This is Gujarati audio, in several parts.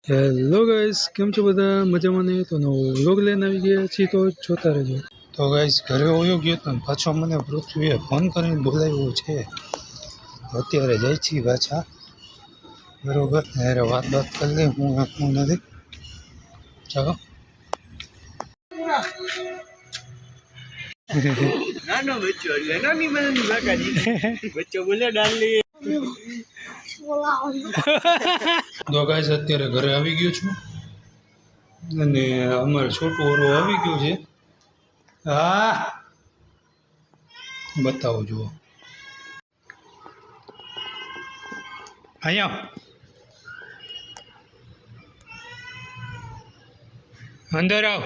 હેલો ગાઈસ, કેમ છો બધા? મજામાં નહીં તો નવો વ્લોગ લઈને આવી ગયા છીએ, તો જોતા રહેજો. તો ગાઈસ ઘરે વયો ગયો તો પાછો મને પૃથ્વીએ ફોન કરીને બોલાવ્યો છે. અત્યારે જાય છીએ પાછા, બરોબર. અરે વાત કરી લે, હું નથી. ચાલો. નાનો બચ્ચો એટલે નાની નાની બાકાજી બચ્ચો બોલે ડાલી. તો ગાઈસ અત્યારે ઘરે આવી ગયો છું અને અમારે છોટું ઓરો આવી ગયું છે. હા, બતાવો જુઓ અહીંયા અંદર આવ.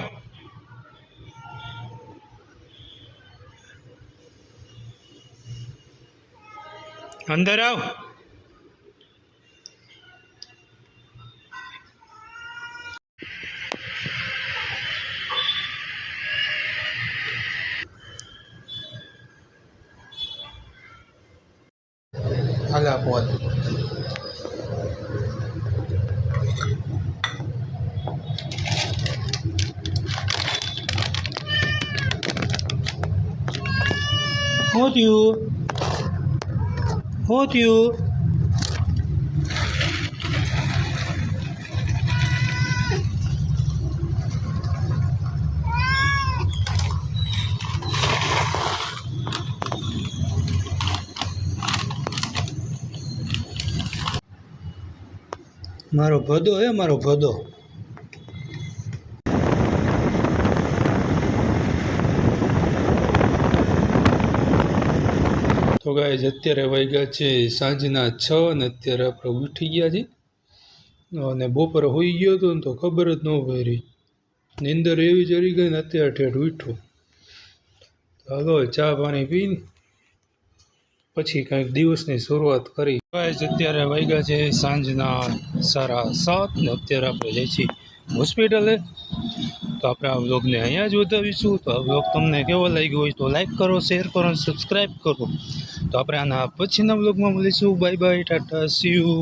અંદર આવ. હાલા પોત. શું થયું? શું થયું? મારો ભદો હે, મારો ભદો. તો ગાઈસ અત્યારે વાગ્યા છે સાંજના 6 અને અત્યારે આપણે ઉઠી ગયા છીએ અને બપોરે હોઈ ગયો હતો ને તો ખબર જ ન પડી. નીંદર એવી ચડી ગઈ ને અત્યારે ઠેઠ ઉઠ્યો. હાલો ચા પાણી પીને પછી કંઈક દિવસની શરૂઆત કરી. ગાઈસ અત્યારે વાગ્યા છે સાંજના 7:30 ને અત્યારે આપણે જઈએ છીએ હોસ્પિટલે. તો આપણે આ વ્લોગને અહીંયા જ વધાવીશું. તો આ વ્લોગ તમને કેવો લાગ્યો હોય તો લાઈક કરો, શેર કરો અને સબસ્ક્રાઈબ કરો. તો આપણે આના પછીના વ્લોગમાં મળીશું. Bye bye, Tata, C you.